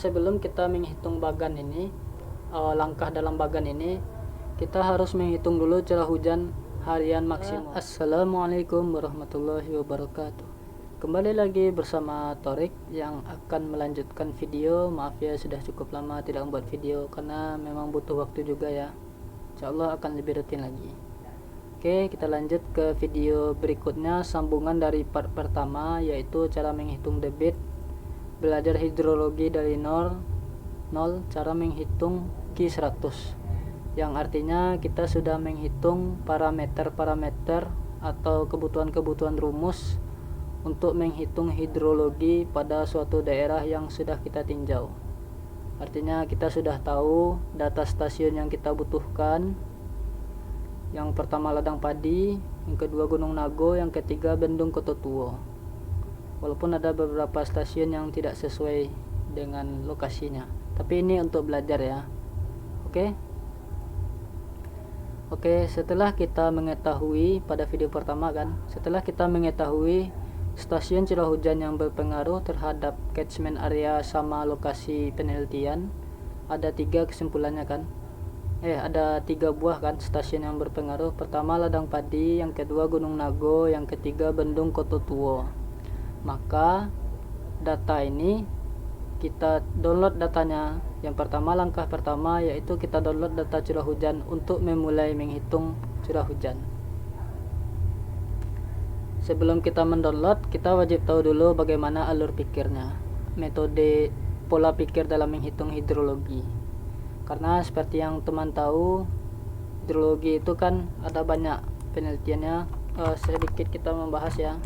sebelum kita menghitung bagan ini, langkah dalam bagan ini, kita harus menghitung dulu curah hujan harian maksimum. Assalamualaikum warahmatullahi wabarakatuh. Kembali lagi bersama Torik yang akan melanjutkan video. Maaf ya, sudah cukup lama tidak membuat video karena memang butuh waktu juga ya. Insyaallah akan lebih rutin lagi. Oke, kita lanjut ke video berikutnya, sambungan dari part pertama, yaitu cara menghitung debit, belajar hidrologi dari nol, cara menghitung Q100, yang artinya kita sudah menghitung parameter-parameter atau kebutuhan-kebutuhan rumus untuk menghitung hidrologi pada suatu daerah yang sudah kita tinjau. Artinya kita sudah tahu data stasiun yang kita butuhkan. Yang pertama ladang padi, yang kedua Gunung Nago, yang ketiga Bendung Kototuo. Walaupun ada beberapa stasiun yang tidak sesuai dengan lokasinya, tapi ini untuk belajar ya. Oke, setelah kita mengetahui pada video pertama kan, setelah kita mengetahui stasiun curah hujan yang berpengaruh terhadap catchment area sama lokasi penelitian, ada 3 kesimpulannya kan. Ada 3 buah kan stasiun yang berpengaruh. Pertama ladang padi, yang kedua Gunung Nago, yang ketiga Bendung Kototuo. Maka data ini kita download datanya. Yang pertama, langkah pertama yaitu kita download data curah hujan untuk memulai menghitung curah hujan. Sebelum kita mendownload, kita wajib tahu dulu bagaimana alur pikirnya, metode pola pikir dalam menghitung hidrologi. Karena seperti yang teman tahu, hidrologi itu kan ada banyak penelitiannya. Sedikit kita membahas ya.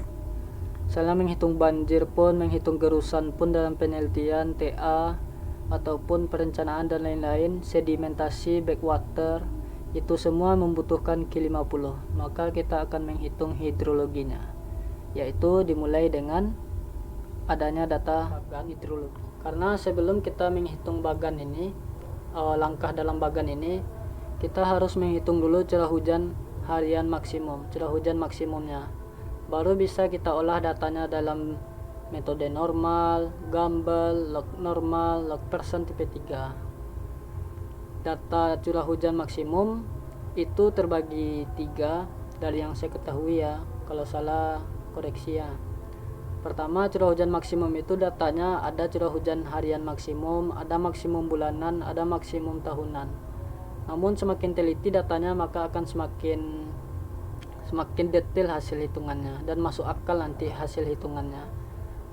Misalnya menghitung banjir pun, menghitung gerusan pun dalam penelitian TA ataupun perencanaan dan lain-lain, sedimentasi, backwater, itu semua membutuhkan Q50. Maka kita akan menghitung hidrologinya, yaitu dimulai dengan adanya data bagan hidrologi. Karena sebelum kita menghitung bagan ini, langkah dalam bagan ini, kita harus menghitung dulu curah hujan harian maksimum, curah hujan maksimumnya. Baru bisa kita olah datanya dalam metode normal, Gumbel, log normal, log persen tipe 3. Data curah hujan maksimum itu terbagi 3 dari yang saya ketahui ya. Kalau salah koreksi ya. Pertama, curah hujan maksimum itu datanya ada curah hujan harian maksimum, ada maksimum bulanan, ada maksimum tahunan. Namun semakin teliti datanya, maka akan semakin detail hasil hitungannya dan masuk akal nanti hasil hitungannya.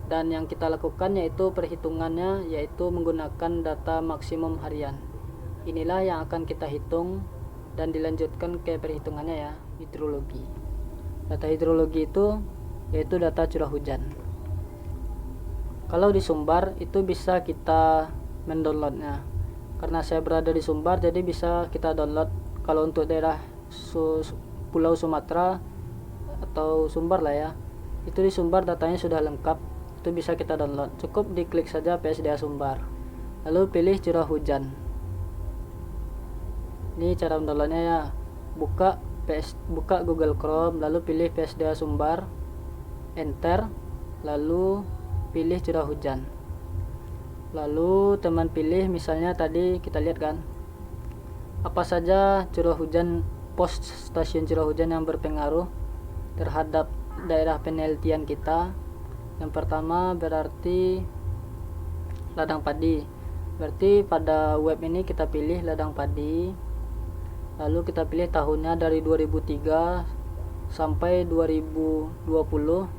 Dan yang kita lakukan yaitu perhitungannya, yaitu menggunakan data maksimum harian. Inilah yang akan kita hitung dan dilanjutkan ke perhitungannya ya, hidrologi. Data hidrologi itu yaitu data curah hujan. Kalau di Sumbar itu bisa kita mendownloadnya. Karena saya berada di Sumbar, jadi bisa kita download. Kalau untuk daerah Pulau Sumatera atau Sumbar lah ya, itu di Sumbar datanya sudah lengkap, itu bisa kita download. Cukup diklik saja PSDA Sumbar, lalu pilih curah hujan. Ini cara mendownloadnya ya. Buka Google Chrome, lalu pilih PSDA Sumbar, enter, lalu pilih curah hujan. Lalu teman pilih, misalnya tadi kita lihat kan apa saja curah hujan pos stasiun curah hujan yang berpengaruh terhadap daerah penelitian kita. Yang pertama berarti ladang padi. Berarti pada web ini kita pilih ladang padi, lalu kita pilih tahunnya dari 2003 sampai 2020,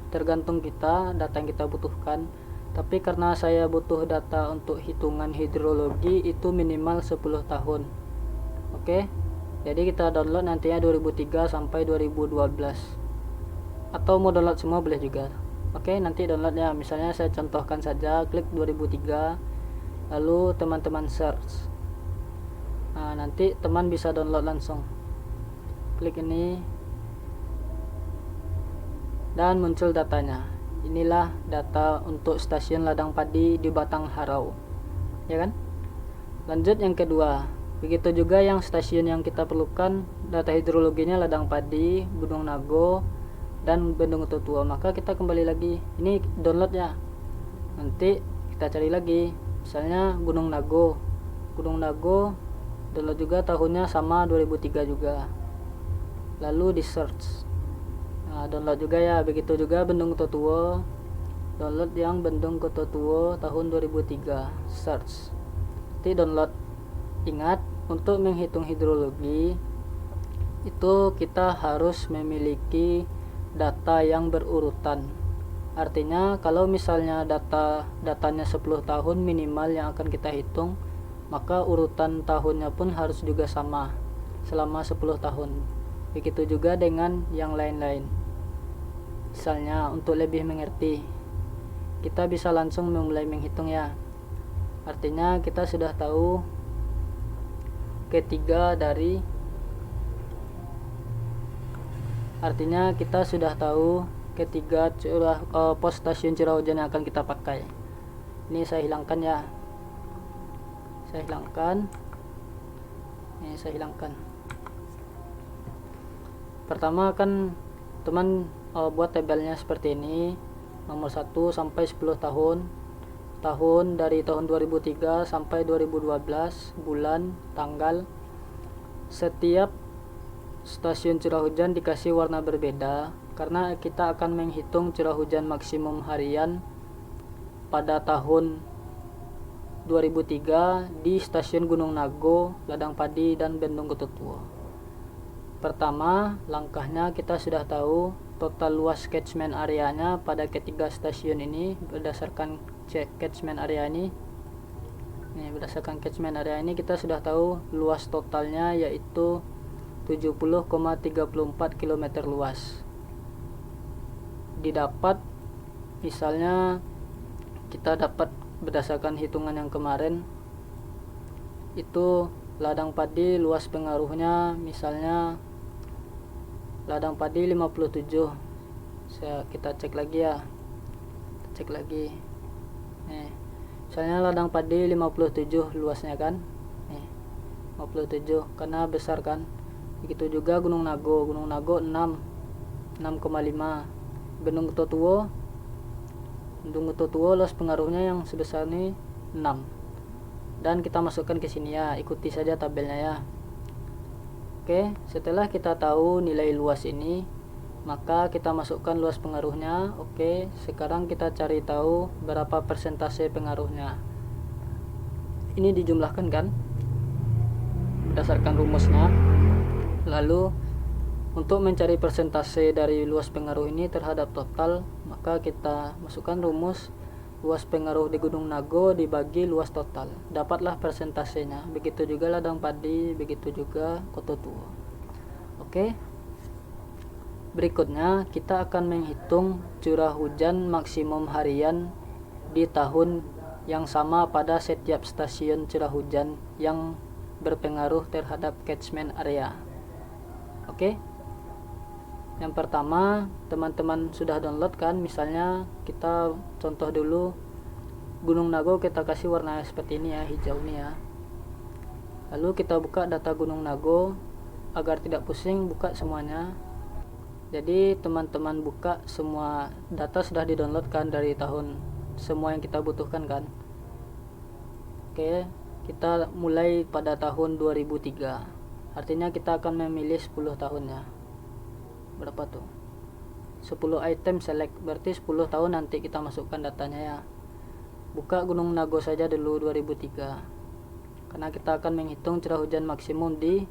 tergantung kita data yang kita butuhkan. Tapi karena saya butuh data untuk hitungan hidrologi itu minimal 10 tahun. Oke, jadi kita download nantinya 2003 sampai 2012, atau mau download semua boleh juga. Oke, nanti downloadnya misalnya saya contohkan saja, klik 2003, lalu teman-teman search. Nah, nanti teman bisa download langsung, klik ini dan muncul datanya. Inilah data untuk stasiun ladang padi di Batang Harau, ya kan. Lanjut yang kedua, begitu juga yang stasiun yang kita perlukan data hidrologinya ladang padi, Gunung Nago, dan Bendung Kototuo. Maka kita kembali lagi, ini download ya, nanti kita cari lagi Misalnya Gunung Nago. Gunung Nago download juga tahunnya sama 2003 juga. Lalu di search. Nah, download juga ya. Begitu juga Bendung Totuo. Download yang Bendung Totuo tahun 2003. Search. Nanti download. Ingat, untuk menghitung hidrologi itu kita harus memiliki data yang berurutan. Artinya kalau misalnya datanya 10 tahun minimal yang akan kita hitung, maka urutan tahunnya pun harus juga sama selama 10 tahun. Begitu juga dengan yang lain-lain. Misalnya untuk lebih mengerti, kita bisa langsung memulai menghitung ya. Artinya kita sudah tahu ketiga dari pos stasiun curah hujan yang akan kita pakai. Ini saya hilangkan ya. Saya hilangkan. Pertama kan teman buat tabelnya seperti ini. Nomor 1 sampai 10 tahun. Tahun dari tahun 2003 sampai 2012, bulan, tanggal. Setiap stasiun curah hujan dikasih warna berbeda karena kita akan menghitung curah hujan maksimum harian pada tahun 2003 di stasiun Gunung Nago, Ladang Padi, dan Bendung Totuo. Pertama, langkahnya kita sudah tahu total luas catchment areanya pada ketiga stasiun ini berdasarkan catchment area ini. Berdasarkan catchment area ini kita sudah tahu luas totalnya yaitu 70,34 km luas. Didapat, misalnya kita dapat berdasarkan hitungan yang kemarin itu Ladang Padi luas pengaruhnya, misalnya Ladang Padi 57. Kita cek lagi ya. Misalnya Ladang Padi 57 luasnya kan. 57 karena besar kan. Begitu juga Gunung Nago 6,5. Bendung Totuo luas pengaruhnya yang sebesar ini 6. Dan kita masukkan ke sini ya, ikuti saja tabelnya ya. Oke, setelah kita tahu nilai luas ini, maka kita masukkan luas pengaruhnya. Oke, sekarang kita cari tahu berapa persentase pengaruhnya. Ini dijumlahkan kan berdasarkan rumusnya. Lalu untuk mencari persentase dari luas pengaruh ini terhadap total, maka kita masukkan rumus luas pengaruh di Gunung Nago dibagi luas total, dapatlah persentasenya. Begitu juga Ladang Padi, begitu juga Totuo. Oke, berikutnya kita akan menghitung curah hujan maksimum harian di tahun yang sama pada setiap stasiun curah hujan yang berpengaruh terhadap catchment area. Oke, yang pertama teman-teman sudah download kan, misalnya kita contoh dulu Gunung Nago, kita kasih warna seperti ini ya, hijau ini ya. Lalu kita buka data Gunung Nago agar tidak pusing, buka semuanya. Jadi teman-teman buka semua data sudah di-download kan dari tahun semua yang kita butuhkan kan. Oke, kita mulai pada tahun 2003. Artinya kita akan memilih 10 tahunnya. Berapa tuh? 10 item select, berarti 10 tahun nanti kita masukkan datanya ya. Buka Gunung Nago saja dulu 2003. Karena kita akan menghitung curah hujan maksimum di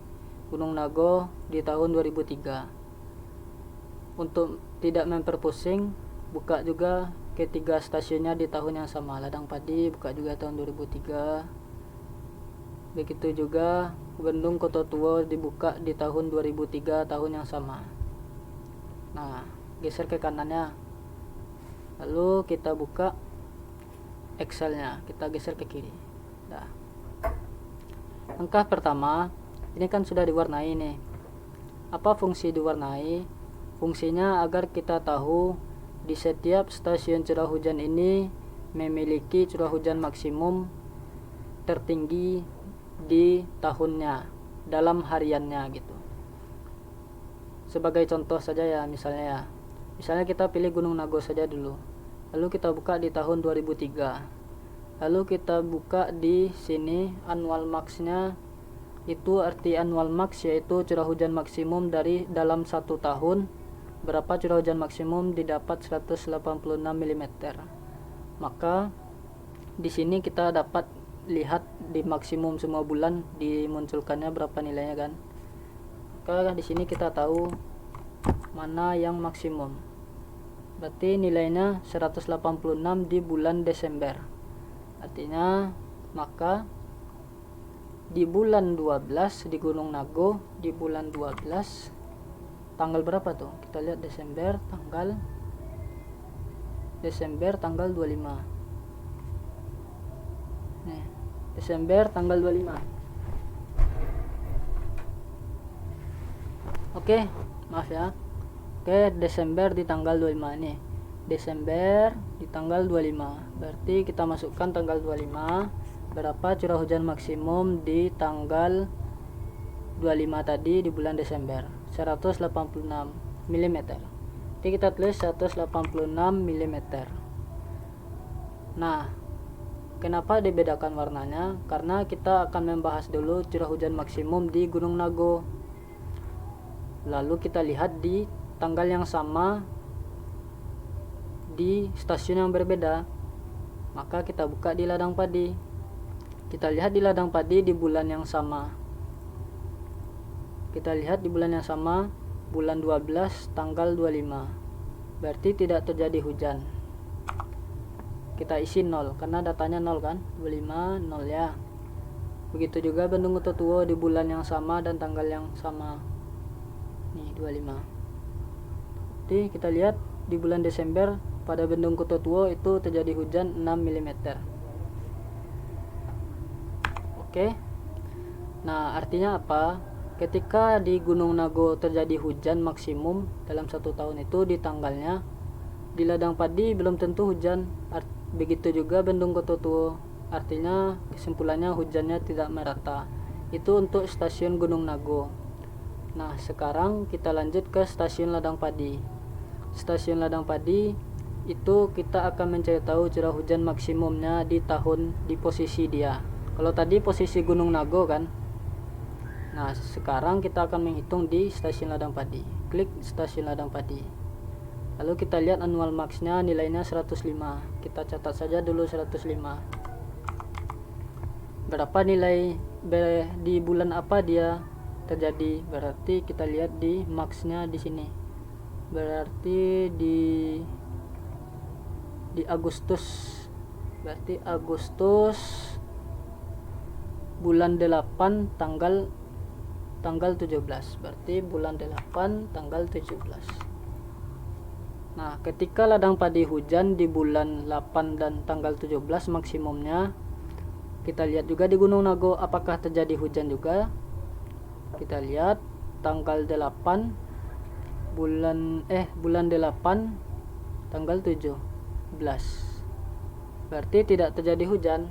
Gunung Nago di tahun 2003. Untuk tidak memperpusing, buka juga ketiga stasiunnya di tahun yang sama. Ladang Padi buka juga tahun 2003. Begitu juga Bendung Totuo dibuka di tahun 2003, tahun yang sama. Nah, geser ke kanannya. Lalu kita buka Excelnya, kita geser ke kiri. Nah, langkah pertama, ini kan sudah diwarnai nih. Apa fungsi diwarnai? Fungsinya agar kita tahu di setiap stasiun curah hujan ini memiliki curah hujan maksimum tertinggi di tahunnya dalam hariannya gitu. Sebagai contoh saja ya, misalnya kita pilih Gunung Nago saja dulu. Lalu kita buka di tahun 2003. Lalu kita buka di sini annual max-nya. Itu arti annual max yaitu curah hujan maksimum dari dalam 1 tahun. Berapa curah hujan maksimum didapat 186 mm. Maka di sini kita dapat lihat di maksimum semua bulan dimunculkannya berapa nilainya kan. Maka di sini kita tahu mana yang maksimum. Berarti nilainya 186 di bulan Desember. Artinya maka di bulan 12 di Gunung Nago, di bulan 12 tanggal berapa tuh? Kita lihat Desember tanggal 25. Nih, Desember tanggal 25. Oke, maaf ya. Oke, Desember di tanggal 25 nih. Desember di tanggal 25. Berarti kita masukkan tanggal 25. Berapa curah hujan maksimum di tanggal 25 tadi di bulan Desember? 186 mm. Jadi kita tulis 186 mm. Nah, kenapa dibedakan warnanya? Karena kita akan membahas dulu curah hujan maksimum di Gunung Nago. Lalu kita lihat di tanggal yang sama di stasiun yang berbeda. Maka kita buka di ladang padi. Kita lihat di ladang padi di bulan yang sama. Kita lihat di bulan yang sama, bulan 12 tanggal 25. Berarti tidak terjadi hujan. Kita isi 0 karena datanya 0 kan. 25 0 ya. Begitu juga Bendung Kota di bulan yang sama dan tanggal yang sama. Nih 25. Jadi kita lihat di bulan Desember pada Bendung Kota itu terjadi hujan 6 mm. Oke. Nah, artinya apa? Ketika di Gunung Nago terjadi hujan maksimum dalam 1 tahun itu di tanggalnya, di ladang padi belum tentu hujan. Begitu juga Bendung Kota. Artinya kesimpulannya hujannya tidak merata. Itu untuk stasiun Gunung Nago. Nah, sekarang kita lanjut ke stasiun ladang padi. Stasiun ladang padi itu kita akan mencari tahu curah hujan maksimumnya di tahun, di posisi dia. Kalau tadi posisi Gunung Nago kan. Nah, sekarang kita akan menghitung di stasiun ladang padi. Klik stasiun ladang padi. Lalu kita lihat annual max-nya nilainya 105. Kita catat saja dulu 105. Berapa nilai di bulan apa dia terjadi? Berarti kita lihat di max-nya di sini. Berarti di Agustus. Berarti Agustus bulan 8 tanggal 17. Berarti bulan 8 tanggal 17. Nah, ketika ladang padi hujan di bulan 8 dan tanggal 17 maksimumnya, kita lihat juga di Gunung Nago apakah terjadi hujan juga. Kita lihat tanggal 8 bulan 8 tanggal 17. Berarti tidak terjadi hujan.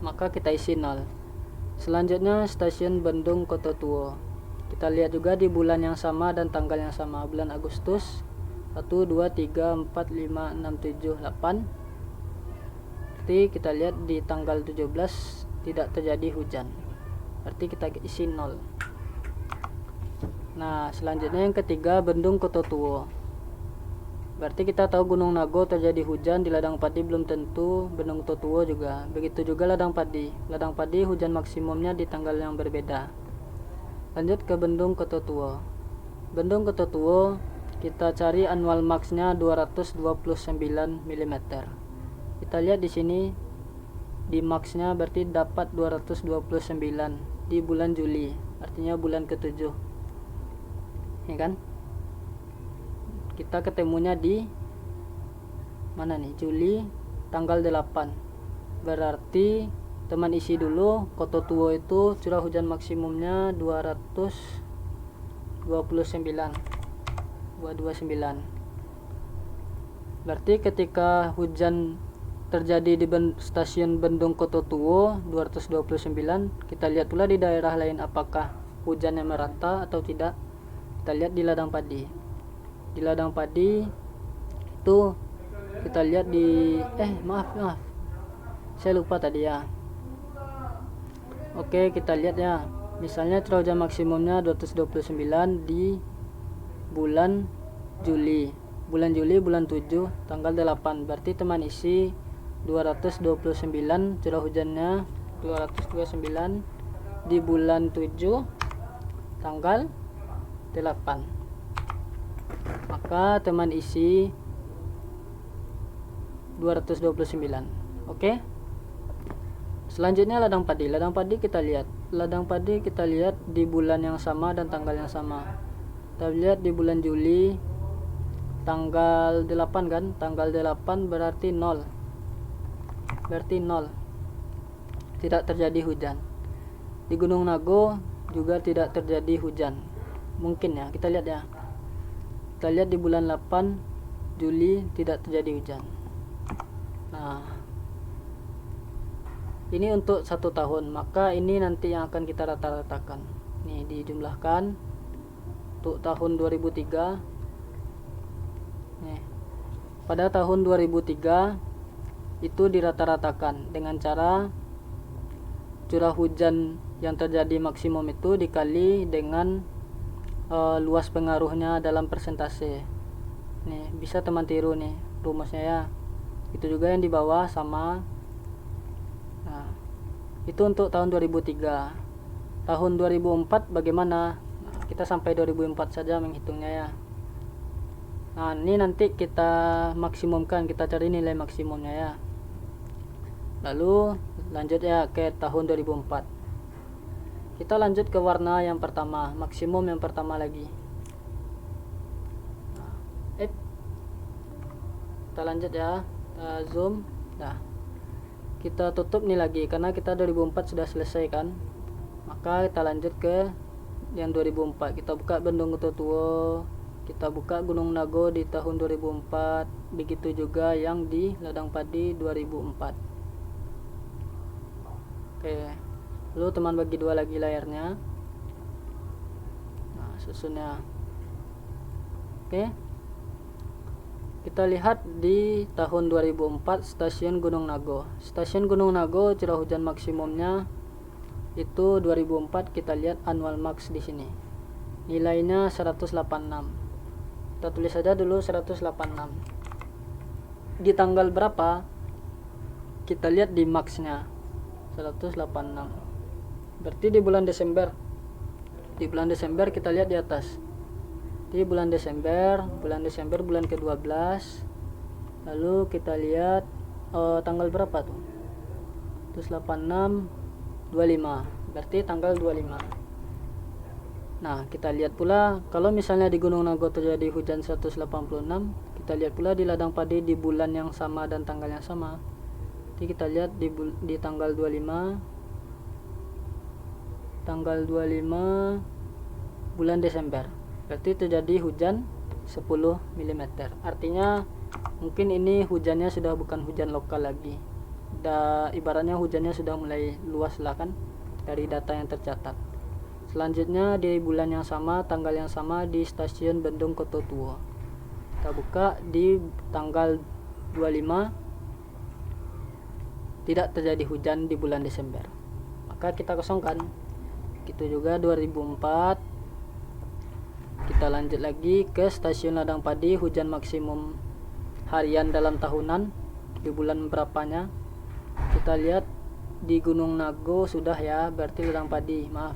Maka kita isi 0. Selanjutnya stasiun Bendung Kota Tua. Kita lihat juga di bulan yang sama dan tanggal yang sama, bulan Agustus 1 2 3 4 5 6 7 8. Berarti kita lihat di tanggal 17 tidak terjadi hujan. Berarti kita isi 0. Nah, selanjutnya yang ketiga Bendung Kota Tua. Berarti kita tahu Gunung Nago terjadi hujan, di ladang padi belum tentu, Bendung Kota Tua juga. Begitu juga ladang padi. Ladang padi hujan maksimumnya di tanggal yang berbeda. Lanjut ke Bendung Kota Tua. Bendung Kota Tua kita cari annual max-nya 229 mm. Kita lihat di sini di max-nya berarti dapat 229 di bulan Juli. Artinya bulan ke-7. Ya kan? Kita ketemunya di mana nih? Juli tanggal 8. Berarti teman isi dulu Kota Tua itu curah hujan maksimumnya 229. Berarti ketika hujan terjadi di stasiun Bendung Kota Tua 229, kita lihat pula di daerah lain apakah hujannya merata atau tidak. Kita lihat di ladang padi. Di ladang padi itu kita lihat di maaf saya lupa tadi ya. Oke, kita lihat ya. Misalnya curah hujan maksimumnya 229 di bulan Juli. Bulan Juli bulan 7 tanggal 8. Berarti teman isi 229 curah hujannya 229 di bulan 7 tanggal 8. Maka teman isi 229. Oke. Selanjutnya ladang padi. Ladang padi kita lihat di bulan yang sama dan tanggal yang sama. Kita lihat di bulan Juli tanggal 8 kan? Tanggal 8 berarti 0. Berarti 0. Tidak terjadi hujan. Di Gunung Nago juga tidak terjadi hujan. Mungkin ya, kita lihat ya. Kita lihat di bulan 8 Juli tidak terjadi hujan. Nah, ini untuk 1 tahun, maka ini nanti yang akan kita rata-ratakan. Nih dijumlahkan untuk tahun 2003. Nih, pada tahun 2003 itu dirata-ratakan dengan cara curah hujan yang terjadi maksimum itu dikali dengan luas pengaruhnya dalam persentase. Nih bisa teman tiru nih rumusnya ya. Itu juga yang di bawah sama. Nah, itu untuk tahun 2003. Tahun 2004 bagaimana? Nah, kita sampai 2004 saja menghitungnya ya. Nah, ini nanti kita maksimumkan, kita cari nilai maksimumnya ya. Lalu lanjut ya ke tahun 2004. Kita lanjut ke warna yang pertama, maksimum yang pertama lagi. Kita lanjut ya, kita zoom. Nah, kita tutup nih lagi karena kita 2004 sudah selesai kan. Maka kita lanjut ke yang 2004. Kita buka Bendung Kutotuo, kita buka Gunung Nago di tahun 2004. Begitu juga yang di ladang padi 2004. Oke, lalu teman bagi dua lagi layarnya. Nah, susunnya. Oke, kita lihat di tahun 2004 stasiun Gunung Nago. Stasiun Gunung Nago curah hujan maksimumnya itu 2004. Kita lihat annual max di sini. Nilainya 186. Kita tulis saja dulu 186. Di tanggal berapa? Kita lihat di maxnya 186. Berarti di bulan Desember. Di bulan Desember kita lihat di atas. Di bulan Desember bulan ke-12. Lalu kita lihat tanggal berapa tuh? 186 25. Berarti tanggal 25. Nah, kita lihat pula kalau misalnya di Gunung Nago terjadi hujan 186, kita lihat pula di ladang padi di bulan yang sama dan tanggal yang sama. Jadi kita lihat di tanggal 25 bulan Desember. Berarti terjadi hujan 10 mm. Artinya mungkin ini hujannya sudah bukan hujan lokal lagi. Ibaratnya hujannya sudah mulai luas lah kan dari data yang tercatat. Selanjutnya di bulan yang sama, tanggal yang sama di stasiun Bendung Kutotuo. Kita buka di tanggal 25 tidak terjadi hujan di bulan Desember. Maka kita kosongkan. Gitu juga 2004. Kita lanjut lagi ke stasiun ladang padi, hujan maksimum harian dalam tahunan di bulan berapanya. Kita lihat di Gunung Nago sudah ya, berarti ladang padi, maaf.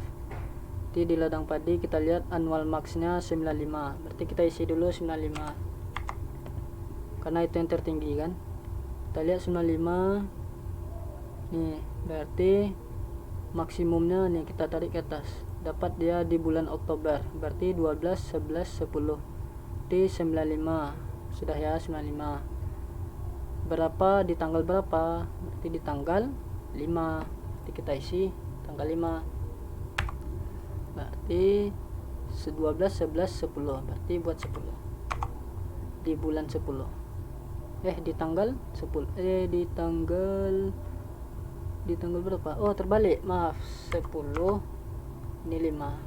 Jadi di ladang padi kita lihat annual maxnya 95. Berarti kita isi dulu 95. Karena itu yang tertinggi kan. Kita lihat 95. Nih, berarti maksimumnya nih kita tarik ke atas. Dapat dia di bulan Oktober, berarti 12, 11, 10 di 95. Sudah ya 95. Berapa di tanggal berapa? Berarti di tanggal 5. Jadi kita isi tanggal 5. Berarti 12, 11, 10. Berarti buat 10. Di bulan 10. Di tanggal 10. Di tanggal berapa? Oh, terbalik. Maaf, 10. Ini 5.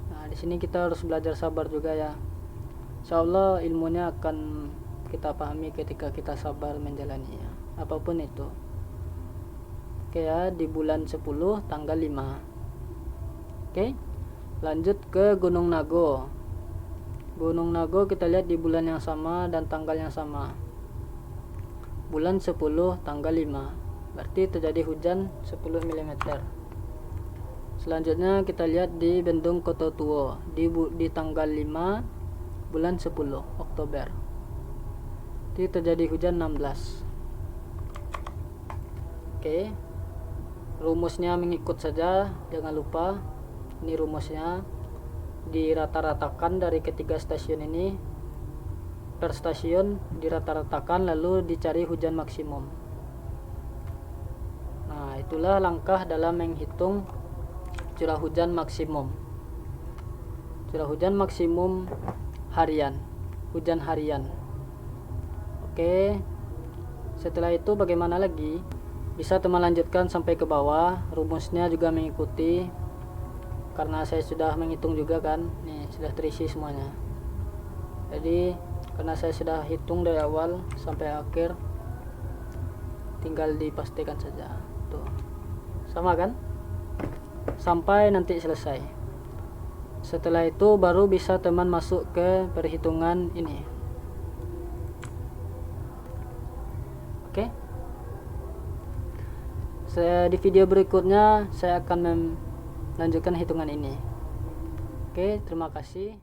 Nah, di sini kita harus belajar sabar juga ya. Insyaallah ilmunya akan kita pahami ketika kita sabar menjalaninya. Apapun itu. Oke ya, di bulan 10 tanggal 5. Oke, lanjut ke Gunung Nago. Gunung Nago kita lihat di bulan yang sama dan tanggal yang sama. Bulan 10 tanggal 5. Berarti terjadi hujan 10 mm. Selanjutnya kita lihat di Bendung Kototuo di tanggal 5 bulan 10 Oktober. Itu terjadi hujan 16. Oke. Rumusnya mengikut saja, jangan lupa. Ini rumusnya, dirata-ratakan dari ketiga stasiun ini, per stasiun dirata-ratakan lalu dicari hujan maksimum. Nah, itulah langkah dalam menghitung curah hujan maksimum. Curah hujan maksimum harian, hujan harian. Oke, setelah itu bagaimana lagi? Bisa teman lanjutkan sampai ke bawah. Rumusnya juga mengikuti, karena saya sudah menghitung juga kan. Nih, sudah terisi semuanya. Jadi karena saya sudah hitung dari awal sampai akhir, tinggal dipastikan saja. Tuh, sama kan? Sampai nanti selesai. Setelah itu baru bisa teman masuk ke perhitungan ini. Oke. Di video berikutnya saya akan melanjutkan hitungan ini. Oke, terima kasih.